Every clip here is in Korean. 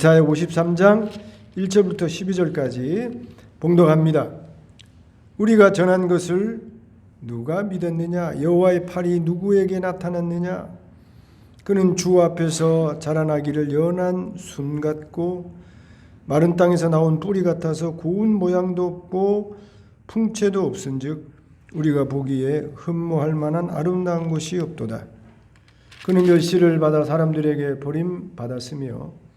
이사야 53장 1절부터 12절까지 봉독합니다. 우리가 전한 것을 누가 믿었느냐? 여호와의 팔이 누구에게 나타났느냐? 그는 주 앞에서 자라나기를 연한 순 같고 마른 땅에서 나온 뿌리 같아서 고운 모양도 없고 풍채도 없은즉 우리가 보기에 흠모할 만한 아름다운 것이 없도다. 그는 멸시를 받아 사람들에게 버림받았으며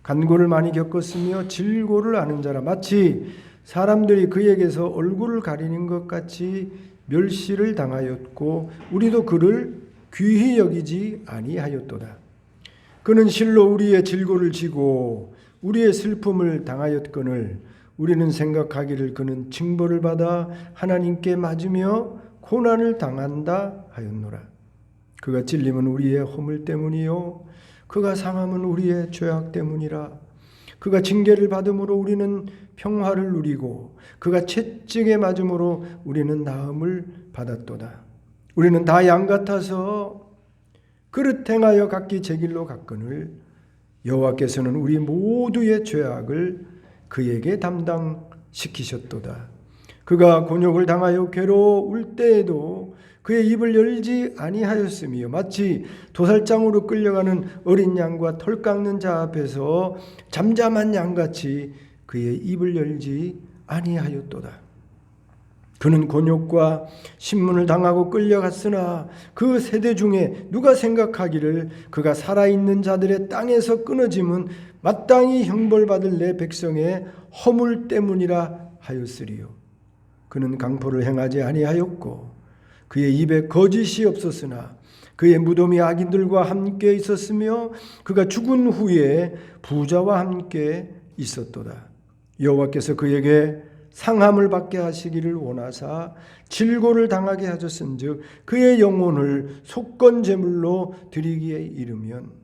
간고를 많이 겪었으며 질고를 아는 자라. 마치 사람들이 그에게서 얼굴을 가리는 것 같이 멸시를 당하였고 우리도 그를 귀히 여기지 아니하였도다. 그는 실로 우리의 질고를 지고 우리의 슬픔을 당하였거늘 우리는 생각하기를 그는 징벌을 받아 하나님께 맞으며 고난을 당한다 하였노라. 그가 찔림은 우리의 허물 때문이요 그가 상함은 우리의 죄악 때문이라. 그가 징계를 받음으로 우리는 평화를 누리고 그가 채찍에 맞음으로 우리는 나음을 받았도다. 우리는 다 양 같아서 그릇 행하여 각기 제 길로 갔거늘 여호와께서는 우리 모두의 죄악을 그에게 담당시키셨도다. 그가 곤욕을 당하여 괴로울 때에도 그의 입을 열지 아니하였으며 마치 도살장으로 끌려가는 어린 양과 털 깎는 자 앞에서 잠잠한 양같이 그의 입을 열지 아니하였도다. 그는 곤욕과 신문을 당하고 끌려갔으나 그 세대 중에 누가 생각하기를 그가 살아있는 자들의 땅에서 끊어짐은 마땅히 형벌받을 내 백성의 허물 때문이라 하였으리요. 그는 강포를 행하지 아니하였고 그의 입에 거짓이 없었으나 그의 무덤이 악인들과 함께 있었으며 그가 죽은 후에 부자와 함께 있었도다. 여호와께서 그에게 상함을 받게 하시기를 원하사 질고를 당하게 하셨은즉 그의 영혼을 속건 제물로 드리기에 이르면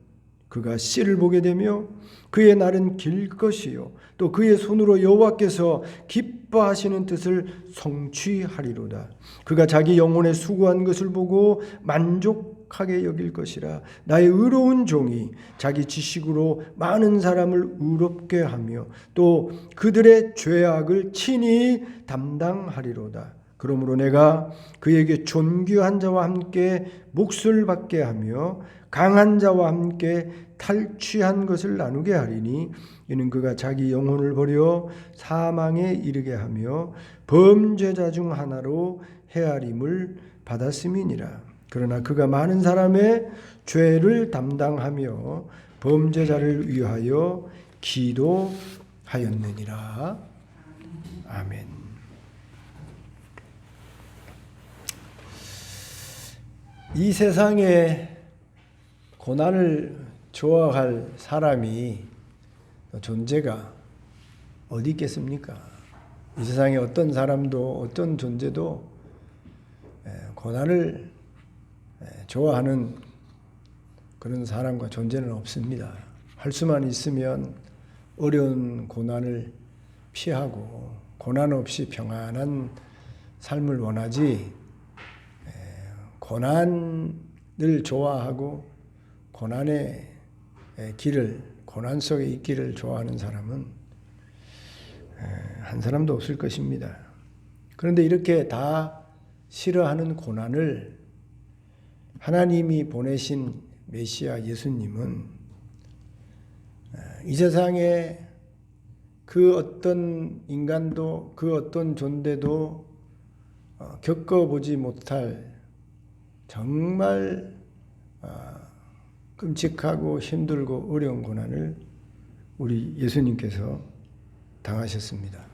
그가 씨를 보게 되며 그의 날은 길 것이요 또 그의 손으로 여호와께서 기뻐하시는 뜻을 성취하리로다. 그가 자기 영혼에 수고한 것을 보고 만족하게 여길 것이라. 나의 의로운 종이 자기 지식으로 많은 사람을 의롭게 하며 또 그들의 죄악을 친히 담당하리로다. 그러므로 내가 그에게 존귀한 자와 함께 몫을 받게 하며 강한 자와 함께 탈취한 것을 나누게 하리니 이는 그가 자기 영혼을 버려 사망에 이르게 하며 범죄자 중 하나로 헤아림을 받았음이니라. 그러나 그가 많은 사람의 죄를 담당하며 범죄자를 위하여 기도하였느니라. 아멘. 이 세상에 고난을 좋아할 사람이 존재가 어디 있겠습니까? 이 세상에 어떤 사람도 어떤 존재도 고난을 좋아하는 그런 사람과 존재는 없습니다. 할 수만 있으면 어려운 고난을 피하고 고난 없이 평안한 삶을 원하지 고난을 좋아하고 고난의 길을 고난 속에 있기를 좋아하는 사람은 한 사람도 없을 것입니다. 그런데 이렇게 다 싫어하는 고난을 하나님이 보내신 메시아 예수님은 이 세상에 그 어떤 인간도 그 어떤 존재도 겪어보지 못할 정말 끔찍하고 힘들고 어려운 고난을 우리 예수님께서 당하셨습니다.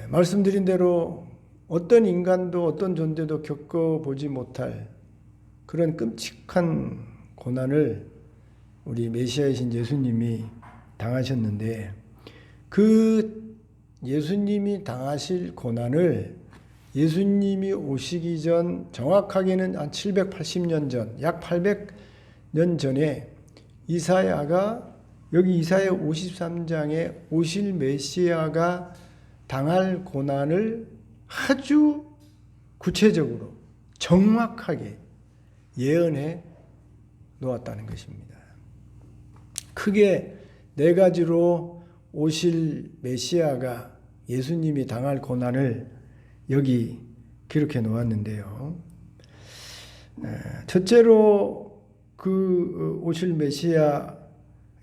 말씀드린 대로 어떤 인간도 어떤 존재도 겪어보지 못할 그런 끔찍한 고난을 우리 메시아이신 예수님이 당하셨는데 그 예수님이 당하실 고난을 예수님이 오시기 전 정확하게는 한 780년 전, 약 800년 전에 이사야가 여기 이사야 53장에 오실 메시아가 당할 고난을 아주 구체적으로 정확하게 예언해 놓았다는 것입니다. 크게 네 가지로 오실 메시아가 예수님이 당할 고난을 여기 기록해 놓았는데요. 첫째로 그 오실 메시아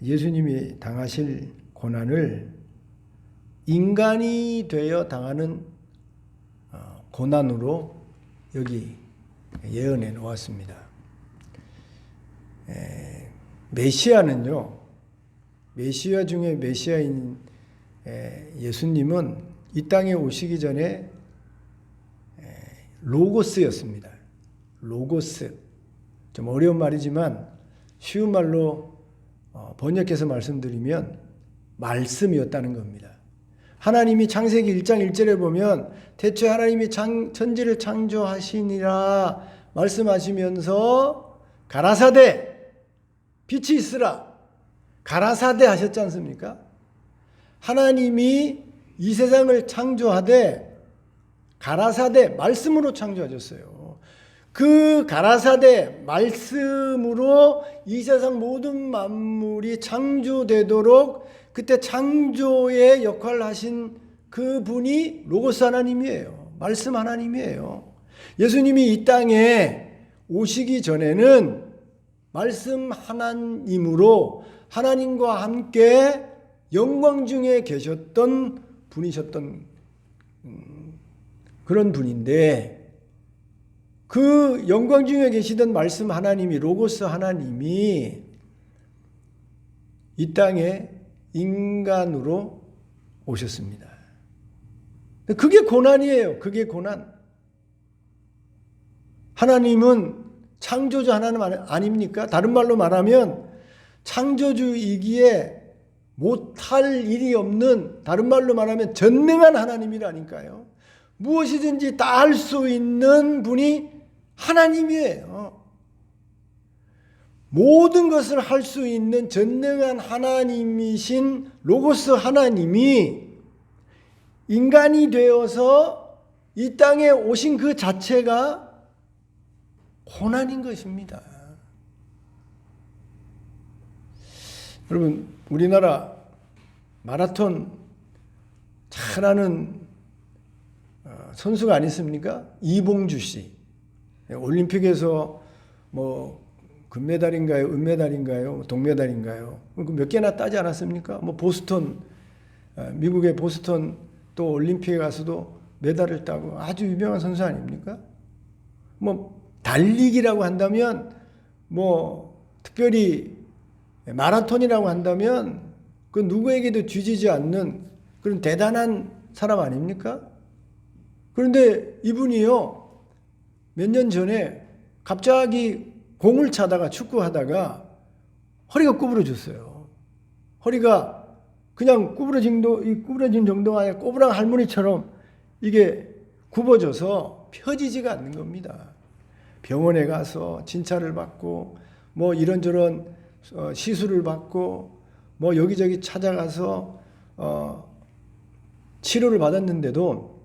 예수님이 당하실 고난을 인간이 되어 당하는 고난으로 여기 예언해 놓았습니다. 메시아는요, 메시아 중에 메시아인 예수님은 이 땅에 오시기 전에 로고스였습니다. 로고스. 좀 어려운 말이지만 쉬운 말로 번역해서 말씀드리면 말씀이었다는 겁니다. 하나님이 창세기 1장 1절에 보면 대체 하나님이 천지를 창조하시니라 말씀하시면서 가라사대 빛이 있으라 가라사대 하셨지 않습니까? 하나님이 이 세상을 창조하되 가라사대 말씀으로 창조하셨어요. 그 가라사대 말씀으로 이 세상 모든 만물이 창조되도록 그때 창조의 역할을 하신 그 분이 로고스 하나님이에요. 말씀 하나님이에요. 예수님이 이 땅에 오시기 전에는 말씀 하나님으로 하나님과 함께 영광 중에 계셨던 분이셨던 그런 분인데, 그 영광 중에 계시던 말씀 하나님이, 로고스 하나님이 이 땅에 인간으로 오셨습니다. 그게 고난이에요. 그게 고난. 하나님은 창조주 하나님 아닙니까? 다른 말로 말하면 창조주이기에 못할 일이 없는, 다른 말로 말하면 전능한 하나님이라니까요. 무엇이든지 다 할 수 있는 분이 하나님이에요. 모든 것을 할 수 있는 전능한 하나님이신 로고스 하나님이 인간이 되어서 이 땅에 오신 그 자체가 고난인 것입니다. 여러분, 우리나라 마라톤 잘하는 선수가 아니십니까? 이봉주 씨. 올림픽에서 뭐 금메달인가요? 은메달인가요? 동메달인가요? 몇 개나 따지 않았습니까? 뭐 보스턴, 미국의 보스턴 또 올림픽에 가서도 메달을 따고 아주 유명한 선수 아닙니까? 뭐 달리기라고 한다면, 뭐 특별히 마라톤이라고 한다면 그 누구에게도 뒤지지 않는 그런 대단한 사람 아닙니까? 그런데 이분이요, 몇 년 전에 갑자기 공을 차다가 축구하다가 허리가 구부러졌어요. 허리가 그냥 구부러진 정도가 아니라 꼬부랑 할머니처럼 이게 굽어져서 펴지지가 않는 겁니다. 병원에 가서 진찰을 받고 뭐 이런저런 시술을 받고 뭐 여기저기 찾아가서 치료를 받았는데도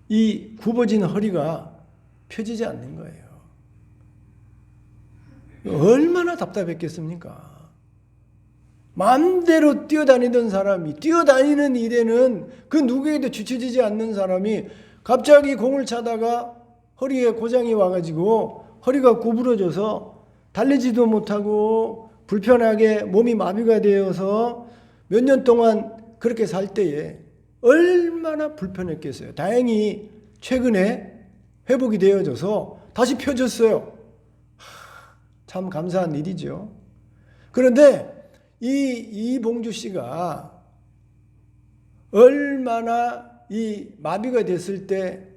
이 굽어진 허리가 펴지지 않는 거예요. 얼마나 답답했겠습니까? 마음대로 뛰어다니던 사람이, 뛰어다니는 일에는 그 누구에게도 뒤처지지 않는 사람이 갑자기 공을 차다가 허리에 고장이 와가지고 허리가 구부러져서 달리지도 못하고 불편하게 몸이 마비가 되어서 몇 년 동안 그렇게 살 때에 얼마나 불편했겠어요. 다행히 최근에 회복이 되어져서 다시 펴졌어요. 참 감사한 일이죠. 그런데 이봉주 씨가 얼마나 이 마비가 됐을 때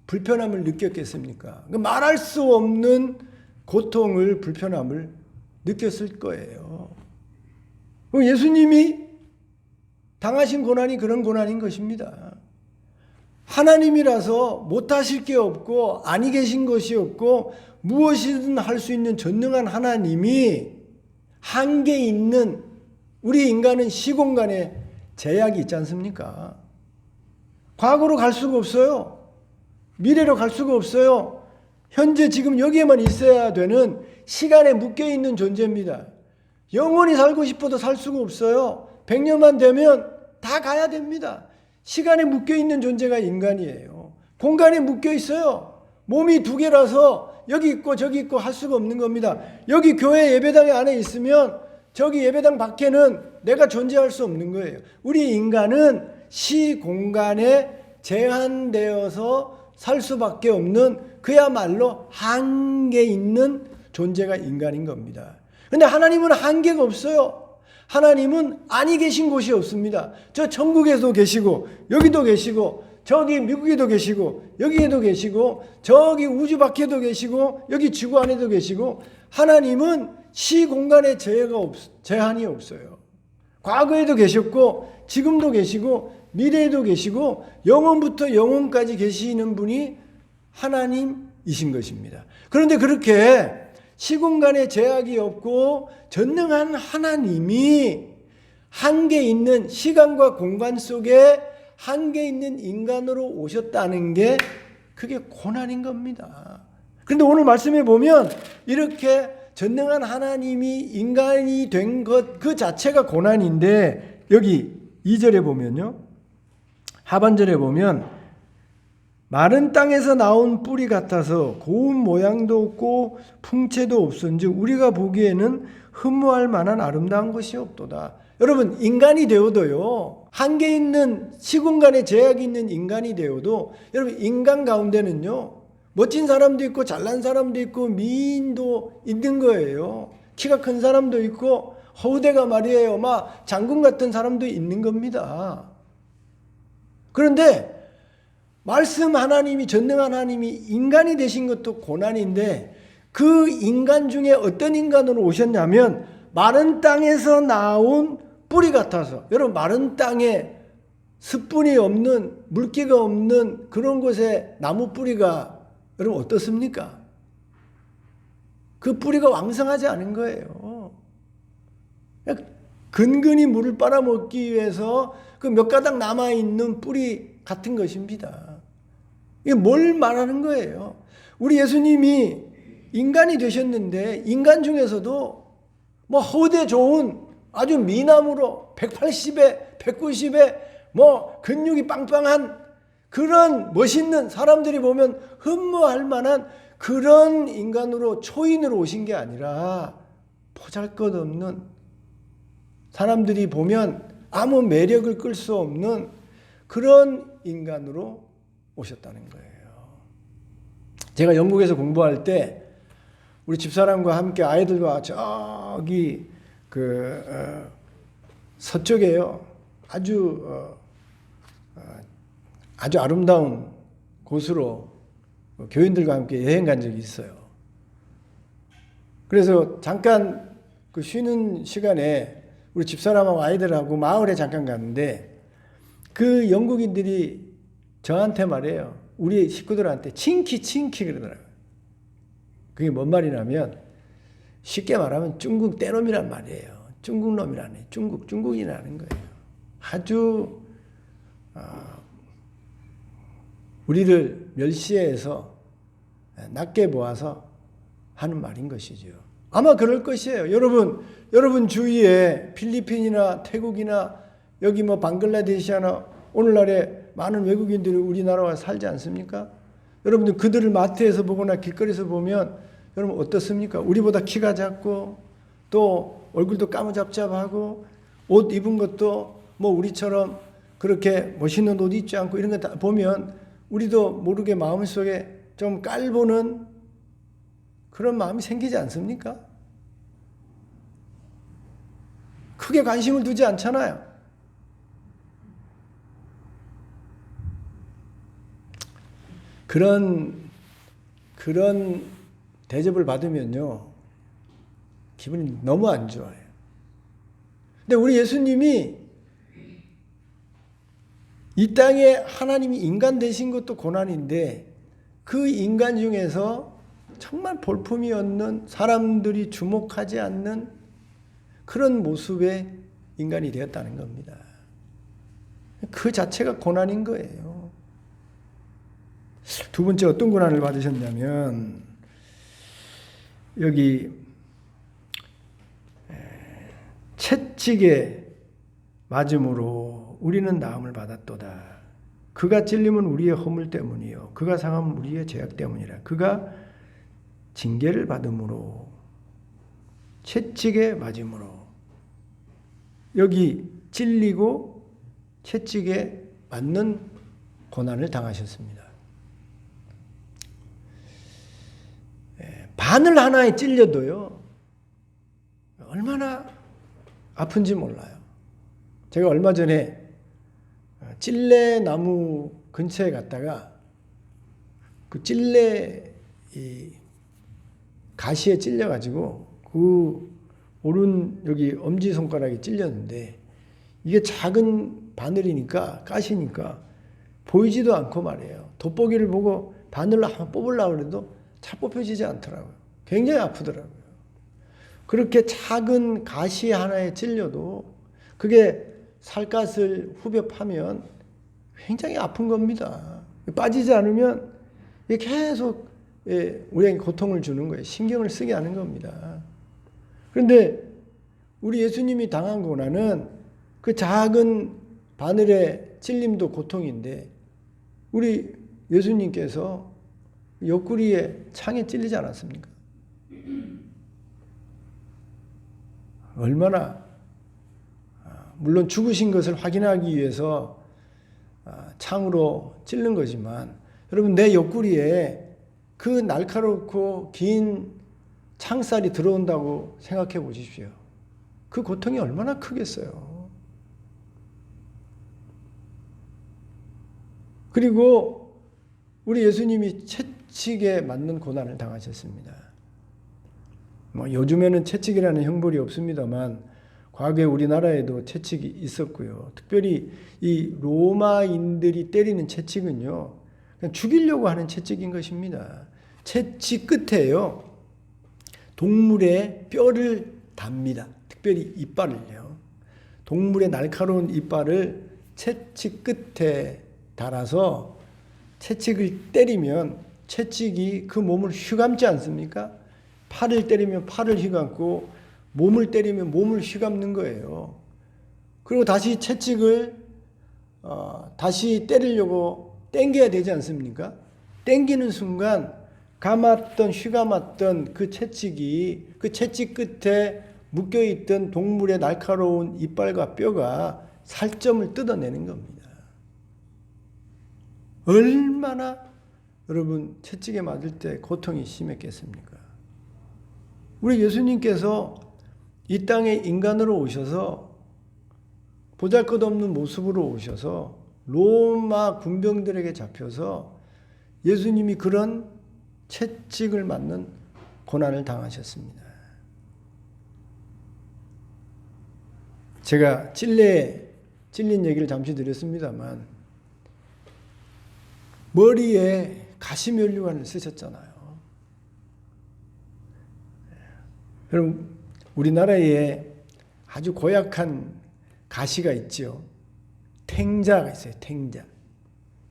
불편함을 느꼈겠습니까? 말할 수 없는 고통을, 불편함을 느꼈을 거예요. 예수님이 당하신 고난이 그런 고난인 것입니다. 하나님이라서 못하실 게 없고 아니 계신 것이 없고 무엇이든 할 수 있는 전능한 하나님이 한계 있는, 우리 인간은 시공간에 제약이 있지 않습니까? 과거로 갈 수가 없어요. 미래로 갈 수가 없어요. 현재 지금 여기에만 있어야 되는 시간에 묶여있는 존재입니다. 영원히 살고 싶어도 살 수가 없어요. 100년만 되면 다 가야 됩니다. 시간에 묶여있는 존재가 인간이에요. 공간에 묶여있어요. 몸이 두 개라서 여기 있고 저기 있고 할 수가 없는 겁니다. 여기 교회 예배당 안에 있으면 저기 예배당 밖에는 내가 존재할 수 없는 거예요. 우리 인간은 시공간에 제한되어서 살 수밖에 없는 그야말로 한계 있는 존재가 인간인 겁니다. 근데 하나님은 한계가 없어요. 하나님은 아니 계신 곳이 없습니다. 저 천국에도 계시고 여기도 계시고 저기 미국에도 계시고 여기에도 계시고 저기 우주 밖에도 계시고 여기 지구 안에도 계시고 하나님은 시공간에 제한이 없어요. 과거에도 계셨고 지금도 계시고 미래에도 계시고 영원부터 영원까지 계시는 분이 하나님이신 것입니다. 그런데 그렇게 시공간에 제약이 없고 전능한 하나님이 한계 있는 시간과 공간 속에 한계 있는 인간으로 오셨다는 게 그게 고난인 겁니다. 그런데 오늘 말씀에 보면 이렇게 전능한 하나님이 인간이 된 것 그 자체가 고난인데 여기 2절에 보면요. 하반절에 보면 마른 땅에서 나온 뿌리 같아서 고운 모양도 없고 풍채도 없은즉 우리가 보기에는 흠모할 만한 아름다운 것이 없도다. 여러분 인간이 되어도요. 한계 있는 시공간에 제약이 있는 인간이 되어도 여러분 인간 가운데는요. 멋진 사람도 있고 잘난 사람도 있고 미인도 있는 거예요. 키가 큰 사람도 있고 허우대가 말이에요. 막 장군 같은 사람도 있는 겁니다. 그런데 말씀 하나님이 전능한 하나님이 인간이 되신 것도 고난인데 그 인간 중에 어떤 인간으로 오셨냐면 마른 땅에서 나온 뿌리 같아서 여러분 마른 땅에 습분이 없는 물기가 없는 그런 곳에 나무 뿌리가 여러분 어떻습니까? 그 뿌리가 왕성하지 않은 거예요. 근근히 물을 빨아먹기 위해서 그 몇 가닥 남아있는 뿌리 같은 것입니다. 이게 뭘 말하는 거예요? 우리 예수님이 인간이 되셨는데 인간 중에서도 뭐 허대 좋은 아주 미남으로 180에 190에 뭐 근육이 빵빵한 그런 멋있는 사람들이 보면 흠모할 만한 그런 인간으로 초인으로 오신 게 아니라 보잘것없는 사람들이 보면 아무 매력을 끌 수 없는 그런 인간으로 오셨다는 거예요. 제가 영국에서 공부할 때 우리 집사람과 함께 아이들과 저기 서쪽에요. 아주 아름다운 곳으로 교인들과 함께 여행 간 적이 있어요. 그래서 잠깐 그 쉬는 시간에 우리 집사람하고 아이들하고 마을에 잠깐 갔는데 그 영국인들이 저한테 말해요. 우리 식구들한테 칭키 그러더라고요. 그게 뭔 말이냐면 쉽게 말하면 중국 떼놈이란 말이에요. 중국 놈이라네. 중국인이라는 거예요. 아주 우리를 멸시해서 낮게 보아서 하는 말인 것이죠. 아마 그럴 것이에요. 여러분 주위에 필리핀이나 태국이나 여기 뭐 방글라데시나 오늘날에 많은 외국인들이 우리나라에 와서 살지 않습니까? 여러분들 그들을 마트에서 보거나 길거리에서 보면 여러분 어떻습니까? 우리보다 키가 작고 또 얼굴도 까무잡잡하고 옷 입은 것도 뭐 우리처럼 그렇게 멋있는 옷 입지 않고 이런 거 다 보면 우리도 모르게 마음속에 좀 깔보는 그런 마음이 생기지 않습니까? 크게 관심을 두지 않잖아요. 그런 대접을 받으면요 기분이 너무 안 좋아요. 근데 우리 예수님이 이 땅에 하나님이 인간 되신 것도 고난인데 그 인간 중에서 정말 볼품이 없는 사람들이 주목하지 않는 그런 모습의 인간이 되었다는 겁니다. 그 자체가 고난인 거예요. 두 번째 어떤 고난을 받으셨냐면 여기 채찍에 맞음으로 우리는 나음을 받았도다. 그가 찔림은 우리의 허물 때문이요 그가 상함은 우리의 죄악 때문이라. 그가 징계를 받음으로 채찍에 맞음으로. 여기 찔리고 채찍에 맞는 고난을 당하셨습니다. 바늘 하나에 찔려도요 얼마나 아픈지 몰라요. 제가 얼마 전에 찔레나무 근처에 갔다가 그 찔레 이 가시에 찔려가지고 그 오른 여기 엄지손가락이 찔렸는데 이게 작은 바늘이니까 가시니까 보이지도 않고 말이에요. 돋보기를 보고 바늘로 한번 뽑으려고 해도 잘 뽑혀지지 않더라고요. 굉장히 아프더라고요. 그렇게 작은 가시 하나에 찔려도 그게 살갗을 후벼 파면 굉장히 아픈 겁니다. 빠지지 않으면 계속 우리에게 고통을 주는 거예요. 신경을 쓰게 하는 겁니다. 그런데 우리 예수님이 당한 고난은 그 작은 바늘의 찔림도 고통인데 우리 예수님께서 옆구리에 창에 찔리지 않았습니까? 얼마나 물론 죽으신 것을 확인하기 위해서 창으로 찔른 거지만 여러분 내 옆구리에 그 날카롭고 긴 창살이 들어온다고 생각해 보십시오. 그 고통이 얼마나 크겠어요. 그리고 우리 예수님이 채찍에 맞는 고난을 당하셨습니다. 뭐 요즘에는 채찍이라는 형벌이 없습니다만 과거에 우리나라에도 채찍이 있었고요. 특별히 이 로마인들이 때리는 채찍은요, 그냥 죽이려고 하는 채찍인 것입니다. 채찍 끝에요, 동물의 뼈를 답니다. 특별히 이빨을요. 동물의 날카로운 이빨을 채찍 끝에 달아서 채찍을 때리면 채찍이 그 몸을 휘감지 않습니까? 팔을 때리면 팔을 휘감고 몸을 때리면 몸을 휘감는 거예요. 그리고 다시 채찍을 다시 때리려고 당겨야 되지 않습니까? 당기는 순간 감았던 휘감았던 그 채찍이 그 채찍 끝에 묶여있던 동물의 날카로운 이빨과 뼈가 살점을 뜯어내는 겁니다. 얼마나 여러분 채찍에 맞을 때 고통이 심했겠습니까? 우리 예수님께서 이 땅에 인간으로 오셔서 보잘것없는 모습으로 오셔서 로마 군병들에게 잡혀서 예수님이 그런 채찍을 맞는 고난을 당하셨습니다. 제가 찔린 얘기를 잠시 드렸습니다만 머리에 가시면류관을 쓰셨잖아요. 여러분 우리나라에 아주 고약한 가시가 있죠. 탱자가 있어요.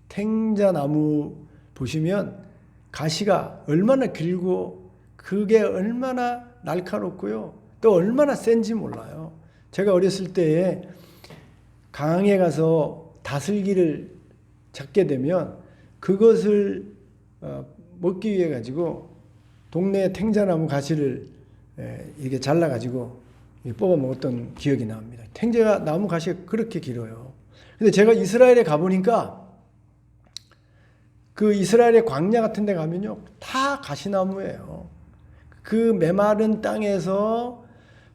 탱자나무 보시면 가시가 얼마나 길고 그게 얼마나 날카롭고요. 또 얼마나 센지 몰라요. 제가 어렸을 때에 강에 가서 다슬기를 잡게 되면 그것을 먹기 위해 가지고 동네 탱자나무 가시를 이렇게 잘라가지고 뽑아 먹었던 기억이 납니다. 탱자가 나무 가시가 그렇게 길어요. 근데 제가 이스라엘에 가보니까 그 이스라엘의 광야 같은 데 가면요, 다 가시나무예요. 그 메마른 땅에서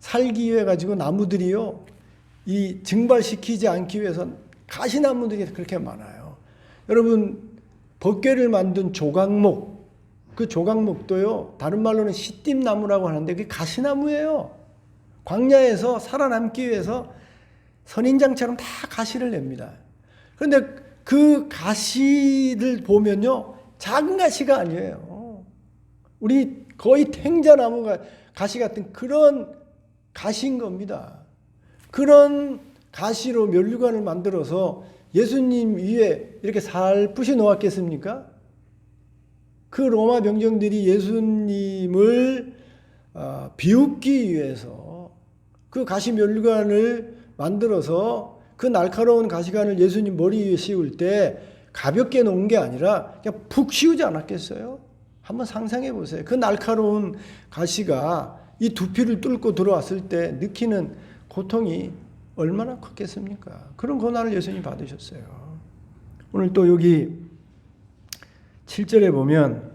살기 위해 가지고 나무들이요, 이 증발시키지 않기 위해서 가시나무들이 그렇게 많아요. 여러분, 법궤를 만든 조각목, 그 조각목도요, 다른 말로는 시띠나무라고 하는데 그게 가시나무예요. 광야에서 살아남기 위해서 선인장처럼 다 가시를 냅니다. 그런데 그 가시를 보면요, 작은 가시가 아니에요. 우리 거의 탱자나무 가시 같은 그런 가시인 겁니다. 그런 가시로 면류관을 만들어서 예수님 위에 이렇게 살푸시 놓았겠습니까? 그 로마 병정들이 예수님을 비웃기 위해서 그 가시면류관을 만들어서 그 날카로운 가시관을 예수님 머리 위에 씌울 때 가볍게 놓은 게 아니라 그냥 푹 씌우지 않았겠어요? 한번 상상해 보세요. 그 날카로운 가시가 이 두피를 뚫고 들어왔을 때 느끼는 고통이 얼마나 컸겠습니까? 그런 고난을 예수님 받으셨어요. 오늘 또 여기 7절에 보면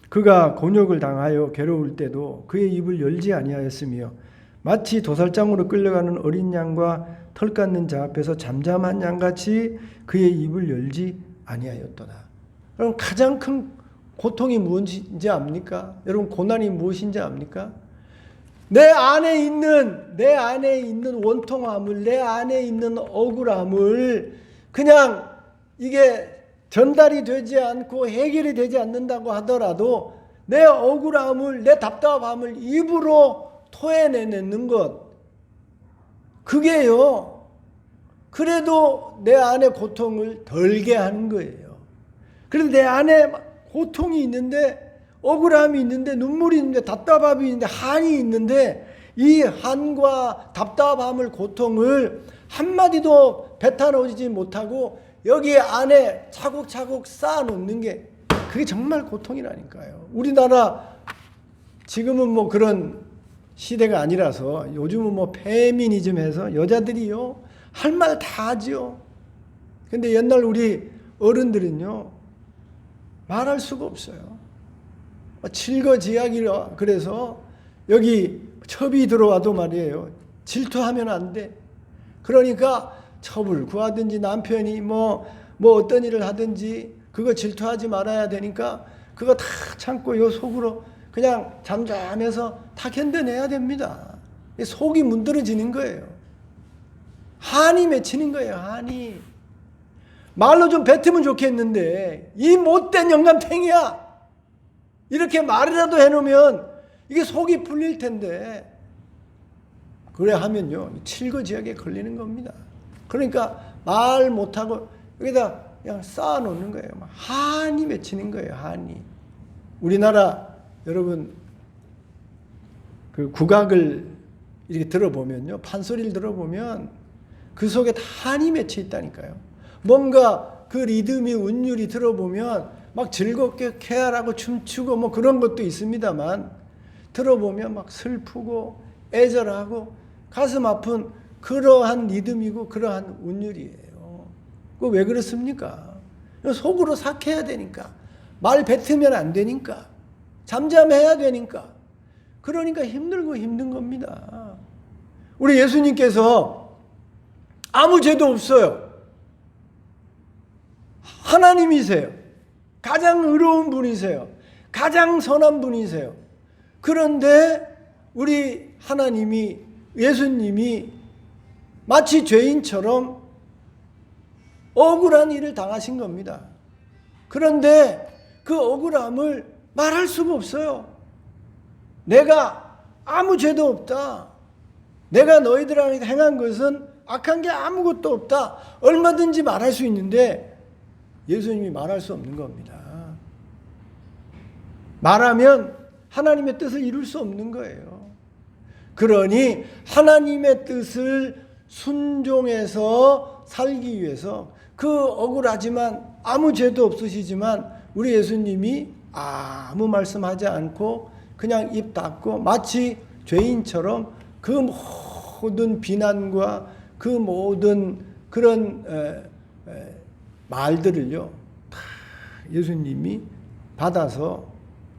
그가 곤욕을 당하여 괴로울 때도 그의 입을 열지 아니하였으며 마치 도살장으로 끌려가는 어린 양과 털 깎는 자 앞에서 잠잠한 양같이 그의 입을 열지 아니하였도다. 여러분 가장 큰 고통이 무엇인지 압니까? 여러분 고난이 무엇인지 압니까? 내 안에 있는 원통함을, 내 안에 있는 억울함을 그냥 이게 전달이 되지 않고 해결이 되지 않는다고 하더라도 내 억울함을, 내 답답함을 입으로 토해내는 것, 그게요, 그래도 내 안에 고통을 덜게 하는 거예요. 그래도 내 안에 고통이 있는데, 억울함이 있는데, 눈물이 있는데, 답답함이 있는데, 한이 있는데, 이 한과 답답함을, 고통을 한마디도 뱉어놓지 못하고 여기 안에 차곡차곡 쌓아놓는 게, 그게 정말 고통이라니까요. 우리나라 지금은 뭐 그런 시대가 아니라서 요즘은 뭐 페미니즘 해서 여자들이요 할 말 다 하죠. 근데 옛날 우리 어른들은요 말할 수가 없어요. 질거지약이라 그래서 여기 첩이 들어와도 말이에요, 질투하면 안 돼. 그러니까 첩을 구하든지 남편이 뭐 어떤 일을 하든지 그거 질투하지 말아야 되니까 그거 다 참고 요 속으로 그냥 잠잠해서 다 견뎌내야 됩니다. 속이 문드러지는 거예요. 한이 맺히는 거예요. 한이. 말로 좀 뱉으면 좋겠는데 이 못된 영감탱이야, 이렇게 말이라도 해놓으면 이게 속이 풀릴 텐데, 그래 하면요 칠거지약에 걸리는 겁니다. 그러니까 말 못하고 여기다 그냥 쌓아놓는 거예요. 한이 맺히는 거예요. 한이. 우리나라 여러분 그 국악을 이렇게 들어보면요, 판소리를 들어보면 그 속에 다 한이 맺혀 있다니까요. 뭔가 그 리듬이, 운율이 들어보면 막 즐겁게 쾌활하고 춤추고 뭐 그런 것도 있습니다만, 들어보면 막 슬프고 애절하고 가슴 아픈 그러한 리듬이고 그러한 운율이에요. 그 왜 그렇습니까? 속으로 삭혀야 되니까, 말 뱉으면 안 되니까, 잠잠해야 되니까, 그러니까 힘들고 힘든 겁니다. 우리 예수님께서 아무 죄도 없어요. 하나님이세요. 가장 의로운 분이세요. 가장 선한 분이세요. 그런데 우리 하나님이, 예수님이 마치 죄인처럼 억울한 일을 당하신 겁니다. 그런데 그 억울함을 말할 수가 없어요. 내가 아무 죄도 없다. 내가 너희들한테 행한 것은 악한 게 아무것도 없다. 얼마든지 말할 수 있는데 예수님이 말할 수 없는 겁니다. 말하면 하나님의 뜻을 이룰 수 없는 거예요. 그러니 하나님의 뜻을 순종해서 살기 위해서 그 억울하지만 아무 죄도 없으시지만 우리 예수님이 아무 말씀하지 않고 그냥 입 닫고 마치 죄인처럼 그 모든 비난과 그 모든 그런 말들을요 다 예수님이 받아서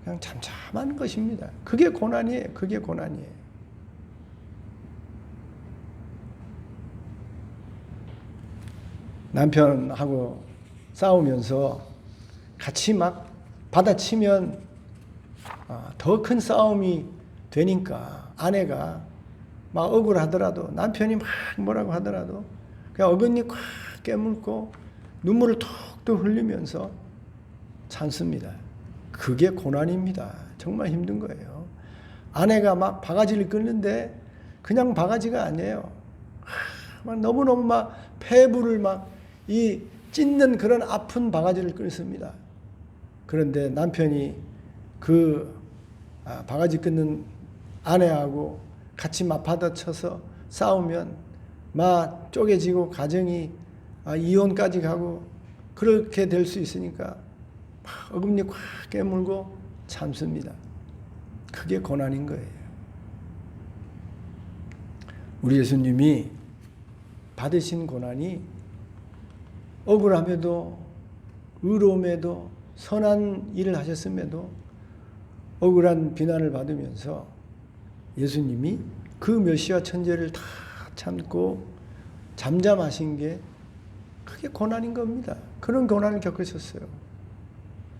그냥 잠잠한 것입니다. 그게 고난이에요. 그게 고난이에요. 남편하고 싸우면서 같이 막 받아치면 더 큰 싸움이 되니까 아내가 막 억울하더라도, 남편이 막 뭐라고 하더라도 그냥 어금니 꽉 깨물고 눈물을 톡톡 흘리면서 참습니다. 그게 고난입니다. 정말 힘든 거예요. 아내가 막 바가지를 끓는데 그냥 바가지가 아니에요. 막 너무너무 막 폐부를 막 이 찢는 그런 아픈 바가지를 끓습니다. 그런데 남편이 그 바가지 끓는 아내하고 같이 맞받아쳐서 싸우면 막 쪼개지고 가정이 이혼까지 가고 그렇게 될 수 있으니까 막 어금니 꽉 깨물고 참습니다. 그게 고난인 거예요. 우리 예수님이 받으신 고난이 억울함에도 의로움에도 선한 일을 하셨음에도 억울한 비난을 받으면서 예수님이 그 메시아 천재를 다 참고 잠잠하신 게 그게 고난인 겁니다. 그런 고난을 겪으셨어요.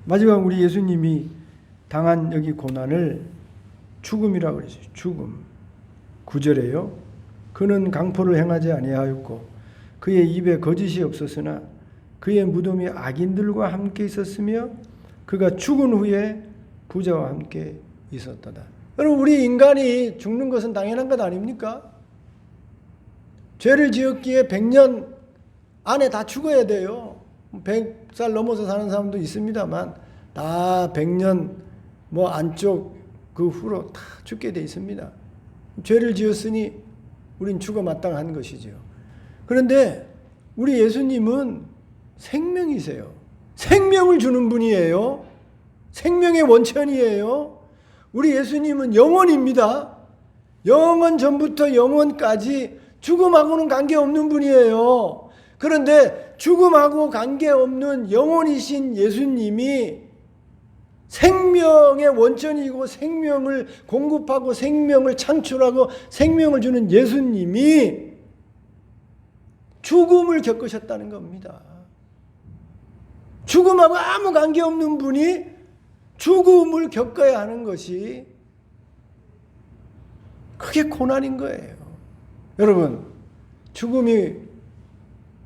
마지막 우리 예수님이 당한 여기 고난을 죽음이라고 그랬어요. 죽음. 9절에요. 그는 강포를 행하지 아니하였고 그의 입에 거짓이 없었으나 그의 무덤이 악인들과 함께 있었으며 그가 죽은 후에 부자와 함께 있었도다. 여러분, 우리 인간이 죽는 것은 당연한 것 아닙니까? 죄를 지었기에 100년 안에 다 죽어야 돼요. 100살 넘어서 사는 사람도 있습니다만 다 100년 안쪽 그 후로 다 죽게 돼 있습니다. 죄를 지었으니 우린 죽어 마땅한 것이죠. 그런데 우리 예수님은 생명이세요. 생명을 주는 분이에요. 생명의 원천이에요. 우리 예수님은 영원입니다. 영원 전부터 영원까지 죽음하고는 관계없는 분이에요. 그런데 죽음하고 관계없는 영원이신 예수님이 생명의 원천이고 생명을 공급하고 생명을 창출하고 생명을 주는 예수님이 죽음을 겪으셨다는 겁니다. 죽음하고 아무 관계없는 분이 죽음을 겪어야 하는 것이 그게 고난인 거예요. 여러분, 죽음이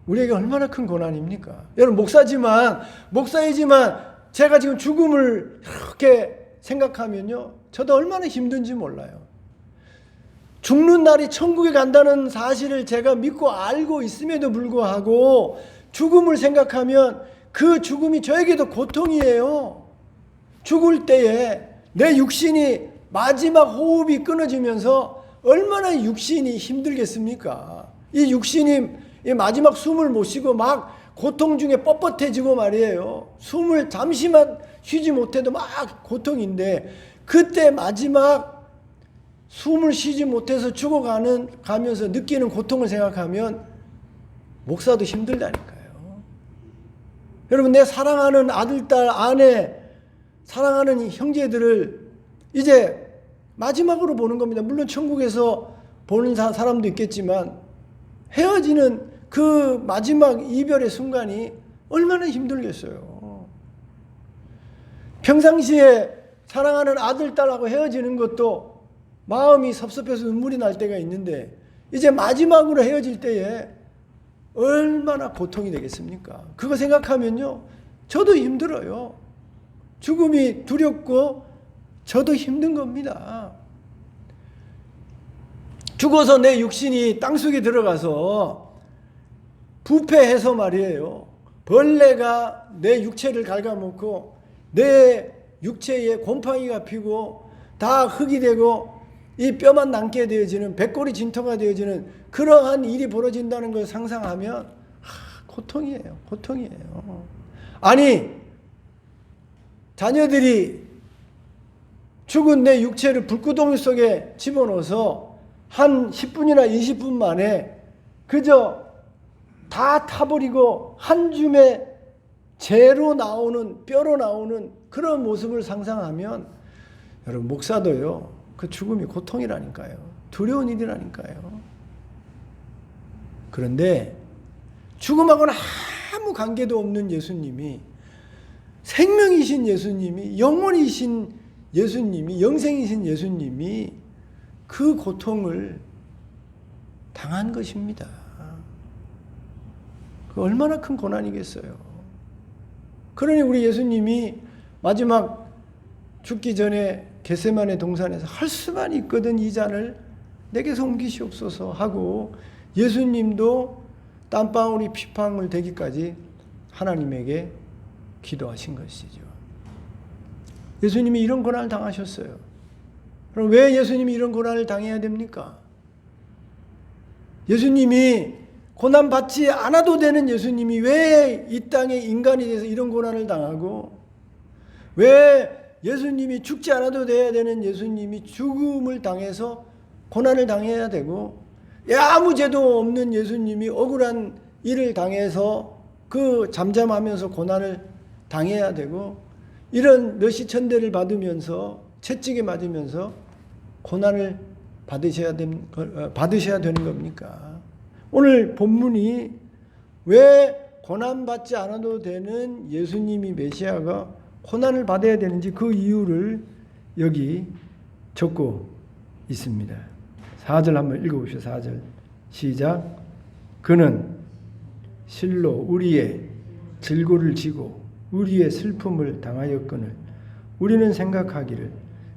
우리에게 얼마나 큰 고난입니까? 여러분, 목사이지만 제가 지금 죽음을 이렇게 생각하면요, 저도 얼마나 힘든지 몰라요. 죽는 날이 천국에 간다는 사실을 제가 믿고 알고 있음에도 불구하고 죽음을 생각하면 그 죽음이 저에게도 고통이에요. 죽을 때에 내 육신이 마지막 호흡이 끊어지면서 얼마나 육신이 힘들겠습니까? 이 육신이 마지막 숨을 못 쉬고 막 고통 중에 뻣뻣해지고 말이에요. 숨을 잠시만 쉬지 못해도 막 고통인데 그때 마지막 숨을 쉬지 못해서 가면서 느끼는 고통을 생각하면 목사도 힘들다니까요. 여러분, 내 사랑하는 아들, 딸, 아내, 사랑하는 형제들을 이제 마지막으로 보는 겁니다. 물론 천국에서 보는 사람도 있겠지만 헤어지는 그 마지막 이별의 순간이 얼마나 힘들겠어요. 평상시에 사랑하는 아들, 딸하고 헤어지는 것도 마음이 섭섭해서 눈물이 날 때가 있는데 이제 마지막으로 헤어질 때에 얼마나 고통이 되겠습니까? 그거 생각하면요, 저도 힘들어요. 죽음이 두렵고 저도 힘든 겁니다. 죽어서 내 육신이 땅속에 들어가서 부패해서 말이에요, 벌레가 내 육체를 갉아먹고 내 육체에 곰팡이가 피고 다 흙이 되고 이 뼈만 남게 되어지는, 백골이 진토가 되어지는 그러한 일이 벌어진다는 걸 상상하면 고통이에요. 고통이에요. 아니, 자녀들이 죽은 내 육체를 불구덩이 속에 집어넣어서 한 10분이나 20분 만에 그저 다 타버리고 한 줌의 재로 나오는, 뼈로 나오는 그런 모습을 상상하면 여러분, 목사도요, 그 죽음이 고통이라니까요. 두려운 일이라니까요. 그런데 죽음하고는 아무 관계도 없는 예수님이, 생명이신 예수님이, 영원이신 예수님이, 영생이신 예수님이 그 고통을 당한 것입니다. 그 얼마나 큰 고난이겠어요. 그러니 우리 예수님이 마지막 죽기 전에 겟세마네 동산에서 할 수만 있거든 이 잔을 내게서 옮기시옵소서 하고 예수님도 땀방울이 피방울 되기까지 하나님에게 기도하신 것이죠. 예수님이 이런 고난을 당하셨어요. 그럼 왜 예수님이 이런 고난을 당해야 됩니까? 예수님이 고난받지 않아도 되는 예수님이 왜 이 땅에 인간이 돼서 이런 고난을 당하고, 왜 예수님이 죽지 않아도 돼야 되는 예수님이 죽음을 당해서 고난을 당해야 되고, 아무 죄도 없는 예수님이 억울한 일을 당해서 그 잠잠하면서 고난을 당해야 되고, 이런 몇시 천대를 받으면서 채찍에 맞으면서 고난을 받으셔야 되는 겁니까? 오늘 본문이 왜 고난받지 않아도 되는 예수님이 메시아가 고난을 받아야 되는지 그 이유를 여기 적고 있습니다. 4절 한번 읽어봅시다. 4절 시작. 그는 실로 우리의 질고를 지고 우리의 슬픔을 당하였거늘 우리는 생각하기를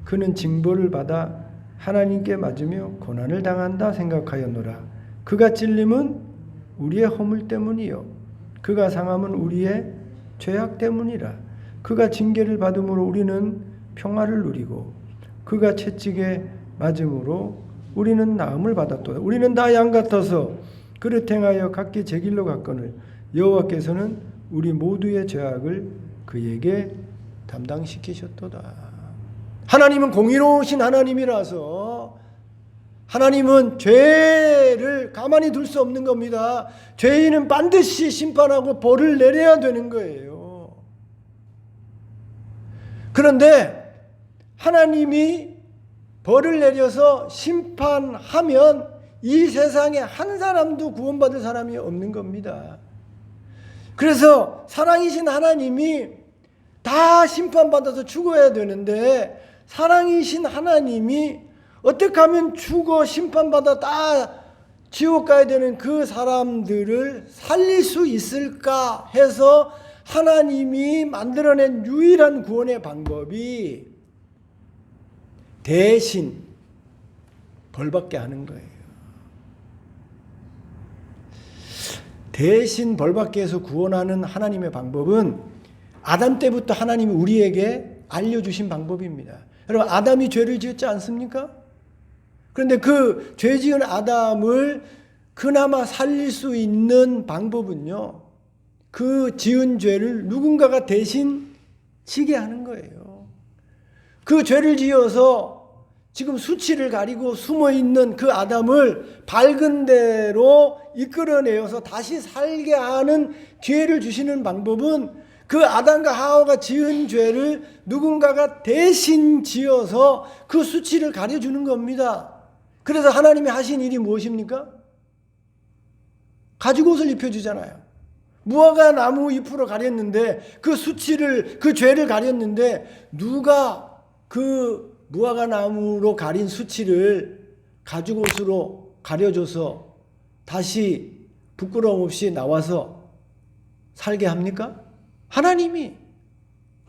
그는 징벌을 받아 하나님께 맞으며 고난을 당한다 생각하였노라. 그가 찔림은 우리의 허물 때문이요 그가 상함은 우리의 죄악 때문이라. 그가 징계를 받음으로 우리는 평화를 누리고 그가 채찍에 맞음으로 우리는 나음을 받았도다. 우리는 다 양 같아서 그릇 행하여 각기 제 길로 갔거늘 여호와께서는 우리 모두의 죄악을 그에게 담당시키셨도다. 하나님은 공의로우신 하나님이라서 하나님은 죄를 가만히 둘 수 없는 겁니다. 죄인은 반드시 심판하고 벌을 내려야 되는 거예요. 그런데 하나님이 벌을 내려서 심판하면 이 세상에 한 사람도 구원받을 사람이 없는 겁니다. 그래서 사랑이신 하나님이 다 심판받아서 죽어야 되는데, 사랑이신 하나님이 어떻게 하면 죽어 심판받아 다 지옥 가야 되는 그 사람들을 살릴 수 있을까 해서 하나님이 만들어낸 유일한 구원의 방법이 대신 벌받게 하는 거예요. 대신 벌받게 해서 구원하는 하나님의 방법은 아담 때부터 하나님이 우리에게 알려주신 방법입니다. 여러분, 아담이 죄를 지었지 않습니까? 그런데 그 죄 지은 아담을 그나마 살릴 수 있는 방법은요, 그 지은 죄를 누군가가 대신 지게 하는 거예요. 그 죄를 지어서 지금 수치를 가리고 숨어있는 그 아담을 밝은 데로 이끌어내어서 다시 살게 하는 기회를 주시는 방법은 그 아담과 하와가 지은 죄를 누군가가 대신 지어서 그 수치를 가려주는 겁니다. 그래서 하나님이 하신 일이 무엇입니까? 가죽옷을 입혀주잖아요. 무화과 나무 잎으로 가렸는데 그 수치를, 그 죄를 가렸는데 누가 그 무화과 나무로 가린 수치를 가죽옷으로 가려줘서 다시 부끄러움 없이 나와서 살게 합니까? 하나님이.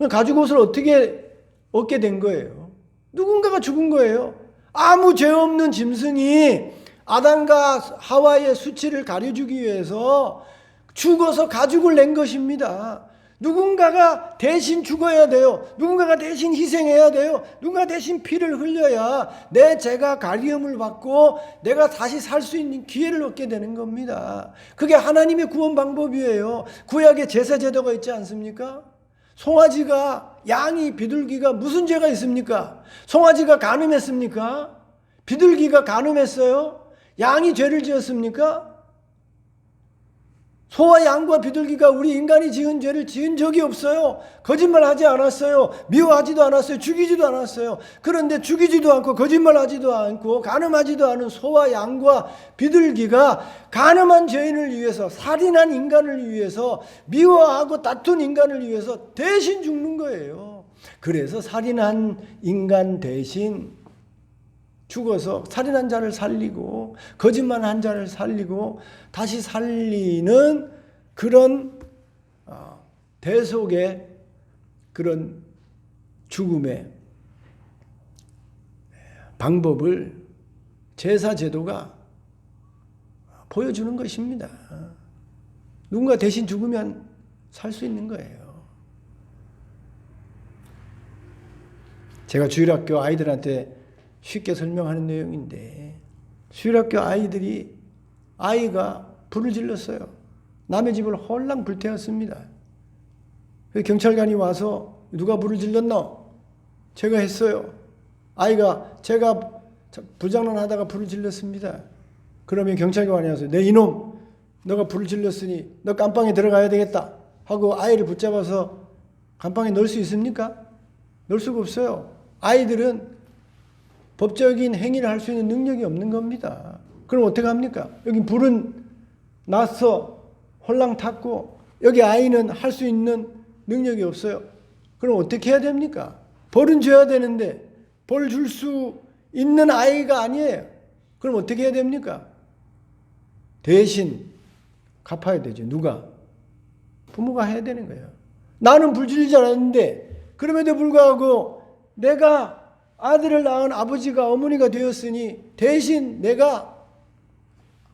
가죽옷을 어떻게 얻게 된 거예요? 누군가가 죽은 거예요. 아무 죄 없는 짐승이 아담과 하와의 수치를 가려주기 위해서 죽어서 가죽을 낸 것입니다. 누군가가 대신 죽어야 돼요. 누군가가 대신 희생해야 돼요. 누군가 대신 피를 흘려야 내 죄가 가리움을 받고 내가 다시 살 수 있는 기회를 얻게 되는 겁니다. 그게 하나님의 구원 방법이에요. 구약에 제사 제도가 있지 않습니까? 송아지가, 양이, 비둘기가 무슨 죄가 있습니까? 송아지가 간음했습니까? 비둘기가 간음했어요? 양이 죄를 지었습니까? 소와 양과 비둘기가 우리 인간이 지은 죄를 지은 적이 없어요. 거짓말하지 않았어요. 미워하지도 않았어요. 죽이지도 않았어요. 그런데 죽이지도 않고 거짓말하지도 않고 간음하지도 않은 소와 양과 비둘기가 간음한 죄인을 위해서, 살인한 인간을 위해서, 미워하고 다툰 인간을 위해서 대신 죽는 거예요. 그래서 살인한 인간 대신 죽어서 살인한 자를 살리고 거짓말한 자를 살리고 다시 살리는 그런 대속의 그런 죽음의 방법을 제사 제도가 보여주는 것입니다. 누군가 대신 죽으면 살 수 있는 거예요. 제가 주일학교 아이들한테 쉽게 설명하는 내용인데 수일학교 아이가 불을 질렀어요. 남의 집을 홀랑 불태웠습니다. 경찰관이 와서 누가 불을 질렀노? 제가 했어요. 제가 불장난하다가 불을 질렀습니다. 그러면 경찰관이 와서 내 이놈 너가 불을 질렀으니 너 감방에 들어가야 되겠다 하고 아이를 붙잡아서 감방에 넣을 수 있습니까? 넣을 수가 없어요. 아이들은 법적인 행위를 할 수 있는 능력이 없는 겁니다. 그럼 어떻게 합니까? 여기 불은 났어. 홀랑 탔고 여기 아이는 할 수 있는 능력이 없어요. 그럼 어떻게 해야 됩니까? 벌은 줘야 되는데 벌 줄 수 있는 아이가 아니에요. 그럼 어떻게 해야 됩니까? 대신 갚아야 되죠. 누가? 부모가 해야 되는 거예요. 나는 불질리지 않았는데 그럼에도 불구하고 내가 아들을 낳은 아버지가 어머니가 되었으니 대신 내가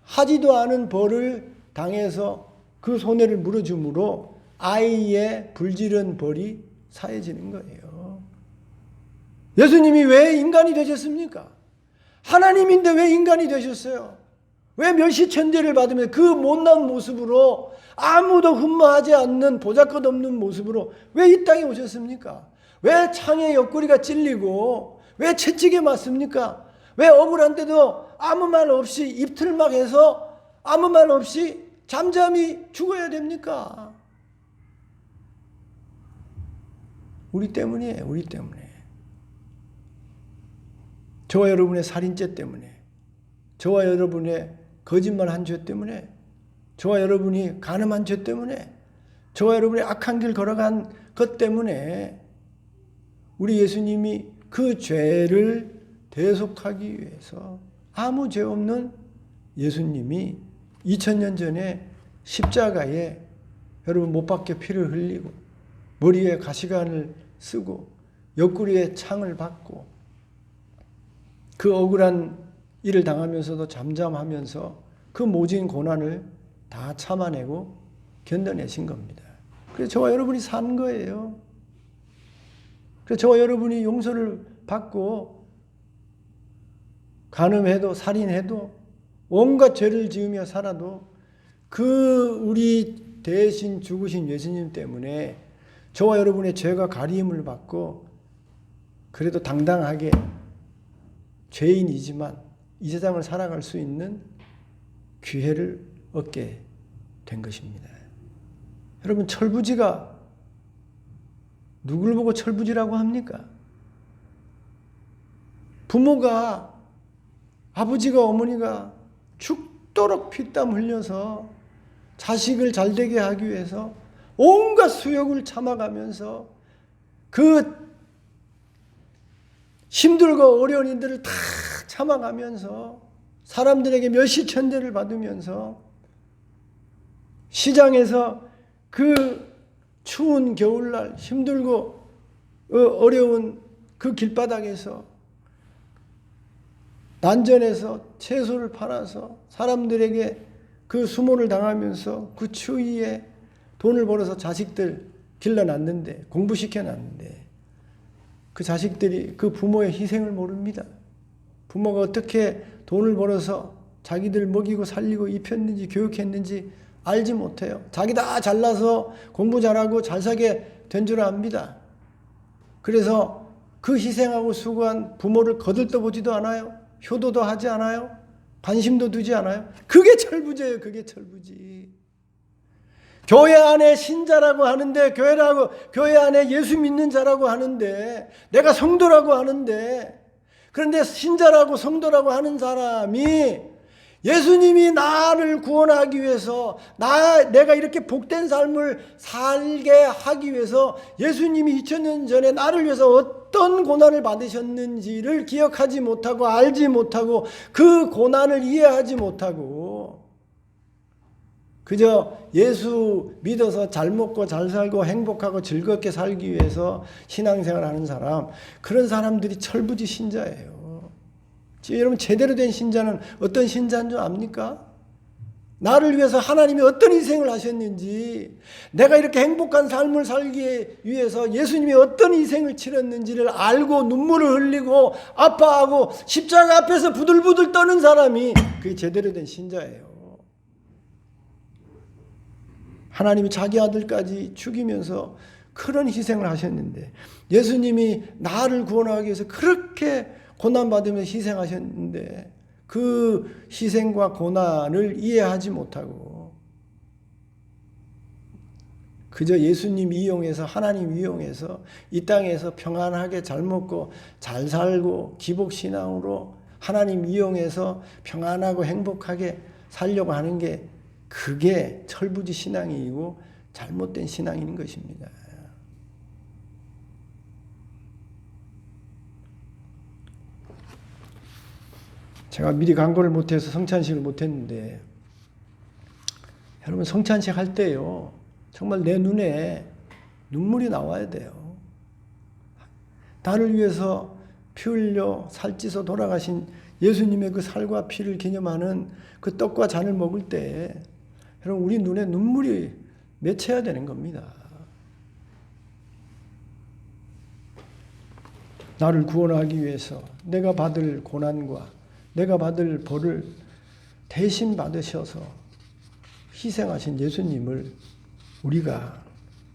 하지도 않은 벌을 당해서 그 손해를 물어줌으로 아이의 불지른 벌이 사해지는 거예요. 예수님이 왜 인간이 되셨습니까? 하나님인데 왜 인간이 되셨어요? 왜 멸시천대를 받으면서 그 못난 모습으로 아무도 흠모하지 않는 보잘것없는 모습으로 왜 이 땅에 오셨습니까? 왜 창에 옆구리가 찔리고 왜 채찍에 맞습니까? 왜 억울한데도 아무 말 없이 입틀막 해서 아무 말 없이 잠잠히 죽어야 됩니까? 우리 때문이에요. 우리 때문에. 저와 여러분의 살인죄 때문에, 저와 여러분의 거짓말한 죄 때문에, 저와 여러분이 간음한 죄 때문에, 저와 여러분이 악한 길 걸어간 것 때문에 우리 예수님이 그 죄를 대속하기 위해서 아무 죄 없는 예수님이 2000년 전에 십자가에 여러분 못 박혀 피를 흘리고 머리에 가시관을 쓰고 옆구리에 창을 받고 그 억울한 일을 당하면서도 잠잠하면서 그 모진 고난을 다 참아내고 견뎌내신 겁니다. 그래서 저와 여러분이 산 거예요. 그래서 저와 여러분이 용서를 받고 간음해도 살인해도 온갖 죄를 지으며 살아도 그 우리 대신 죽으신 예수님 때문에 저와 여러분의 죄가 가리움을 받고 그래도 당당하게 죄인이지만 이 세상을 살아갈 수 있는 기회를 얻게 된 것입니다. 여러분 철부지가 누굴 보고 철부지라고 합니까? 부모가 아버지가 어머니가 죽도록 피땀 흘려서 자식을 잘되게 하기 위해서 온갖 수욕을 참아가면서 그 힘들고 어려운 일들을 다 참아가면서 사람들에게 멸시천대를 받으면서 시장에서 그 추운 겨울날 힘들고 어려운 그 길바닥에서 난전에서 채소를 팔아서 사람들에게 그 수모를 당하면서 그 추위에 돈을 벌어서 자식들 길러놨는데 공부시켜놨는데 그 자식들이 그 부모의 희생을 모릅니다. 부모가 어떻게 돈을 벌어서 자기들 먹이고 살리고 입혔는지 교육했는지 알지 못해요. 자기 다 잘나서 공부 잘하고 잘 살게 된 줄 압니다. 그래서 그 희생하고 수고한 부모를 거들떠보지도 않아요. 효도도 하지 않아요. 관심도 두지 않아요. 그게 철부지예요. 그게 철부지. 교회 안에 신자라고 하는데 교회 안에 예수 믿는 자라고 하는데 내가 성도라고 하는데 그런데 신자라고 성도라고 하는 사람이 예수님이 나를 구원하기 위해서 내가 이렇게 복된 삶을 살게 하기 위해서 예수님이 2000년 전에 나를 위해서 어떤 고난을 받으셨는지를 기억하지 못하고 알지 못하고 그 고난을 이해하지 못하고 그저 예수 믿어서 잘 먹고 잘 살고 행복하고 즐겁게 살기 위해서 신앙생활하는 사람, 그런 사람들이 철부지 신자예요. 여러분 제대로 된 신자는 어떤 신자인 줄 압니까? 나를 위해서 하나님이 어떤 희생을 하셨는지, 내가 이렇게 행복한 삶을 살기 위해서 예수님이 어떤 희생을 치렀는지를 알고 눈물을 흘리고 아파하고 십자가 앞에서 부들부들 떠는 사람이 그게 제대로 된 신자예요. 하나님이 자기 아들까지 죽이면서 그런 희생을 하셨는데, 예수님이 나를 구원하기 위해서 그렇게 고난받으면서 희생하셨는데 그 희생과 고난을 이해하지 못하고 그저 예수님 이용해서, 하나님 이용해서 이 땅에서 평안하게 잘 먹고 잘 살고 기복신앙으로 하나님 이용해서 평안하고 행복하게 살려고 하는 게, 그게 철부지 신앙이고 잘못된 신앙인 것입니다. 제가 미리 광고를 못해서 성찬식을 못했는데, 여러분 성찬식 할 때요, 정말 내 눈에 눈물이 나와야 돼요. 나를 위해서 피 흘려 살찌서 돌아가신 예수님의 그 살과 피를 기념하는 그 떡과 잔을 먹을 때 여러분 우리 눈에 눈물이 맺혀야 되는 겁니다. 나를 구원하기 위해서 내가 받을 고난과 내가 받을 벌을 대신 받으셔서 희생하신 예수님을 우리가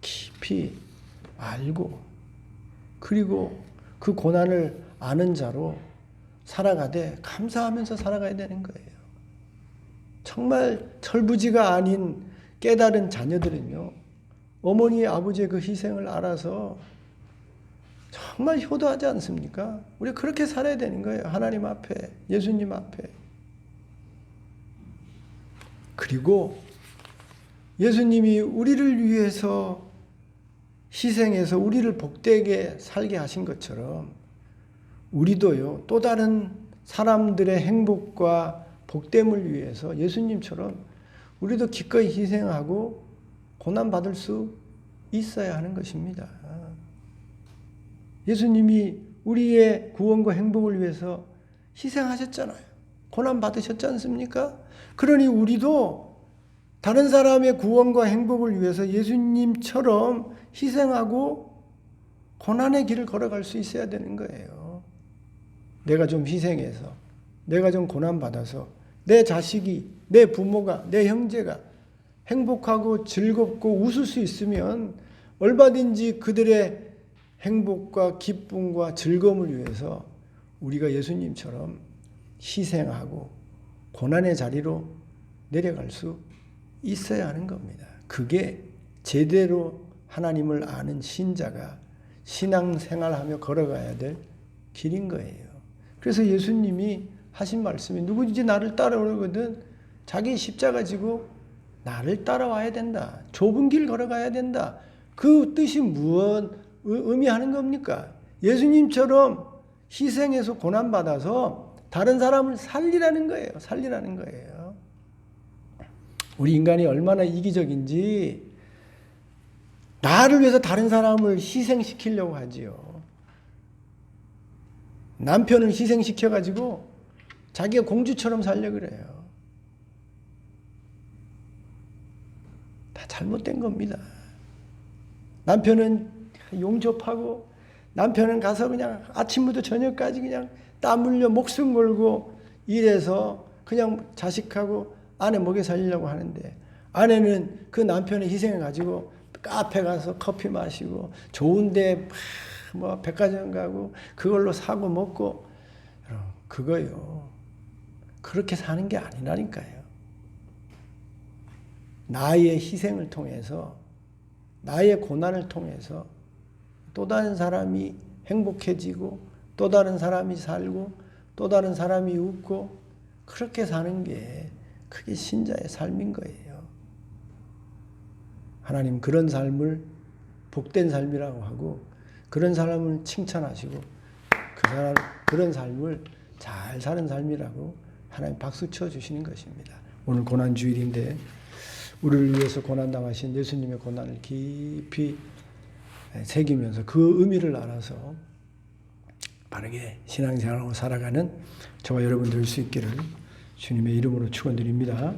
깊이 알고, 그리고 그 고난을 아는 자로 살아가되 감사하면서 살아가야 되는 거예요. 정말 철부지가 아닌 깨달은 자녀들은요, 어머니 아버지의 그 희생을 알아서 정말 효도하지 않습니까? 우리 그렇게 살아야 되는 거예요. 하나님 앞에, 예수님 앞에. 그리고 예수님이 우리를 위해서 희생해서 우리를 복되게 살게 하신 것처럼 우리도요, 또 다른 사람들의 행복과 복됨을 위해서 예수님처럼 우리도 기꺼이 희생하고 고난받을 수 있어야 하는 것입니다. 예수님이 우리의 구원과 행복을 위해서 희생하셨잖아요. 고난받으셨지 않습니까? 그러니 우리도 다른 사람의 구원과 행복을 위해서 예수님처럼 희생하고 고난의 길을 걸어갈 수 있어야 되는 거예요. 내가 좀 희생해서, 내가 좀 고난받아서 내 자식이, 내 부모가, 내 형제가 행복하고 즐겁고 웃을 수 있으면 얼마든지 그들의 행복과 기쁨과 즐거움을 위해서 우리가 예수님처럼 희생하고 고난의 자리로 내려갈 수 있어야 하는 겁니다. 그게 제대로 하나님을 아는 신자가 신앙생활하며 걸어가야 될 길인 거예요. 그래서 예수님이 하신 말씀이, 누구든지 나를 따라오거든 자기 십자가 지고 나를 따라와야 된다. 좁은 길 걸어가야 된다. 그 뜻이 무엇 의미하는 겁니까? 예수님처럼 희생해서 고난받아서 다른 사람을 살리라는 거예요. 살리라는 거예요. 우리 인간이 얼마나 이기적인지 나를 위해서 다른 사람을 희생시키려고 하지요. 남편을 희생시켜가지고 자기가 공주처럼 살려고 그래요. 다 잘못된 겁니다. 남편은 용접하고, 남편은 가서 그냥 아침부터 저녁까지 그냥 땀 흘려 목숨 걸고 일해서 그냥 자식하고 아내 먹여 살리려고 하는데, 아내는 그 남편의 희생을 가지고 카페 가서 커피 마시고 좋은데 뭐 백화점 가고 그걸로 사고 먹고, 그거요, 그렇게 사는 게 아니라니까요. 나의 희생을 통해서, 나의 고난을 통해서 또 다른 사람이 행복해지고, 또 다른 사람이 살고, 또 다른 사람이 웃고, 그렇게 사는 게 그게 신자의 삶인 거예요. 하나님 그런 삶을 복된 삶이라고 하고, 그런 사람을 칭찬하시고, 그런 삶을 잘 사는 삶이라고 하나님 박수 쳐주시는 것입니다. 오늘 고난주일인데 우리를 위해서 고난당하신 예수님의 고난을 깊이 새기면서 그 의미를 알아서 바르게 신앙생활하고 살아가는 저와 여러분 될 수 있기를 주님의 이름으로 축원드립니다.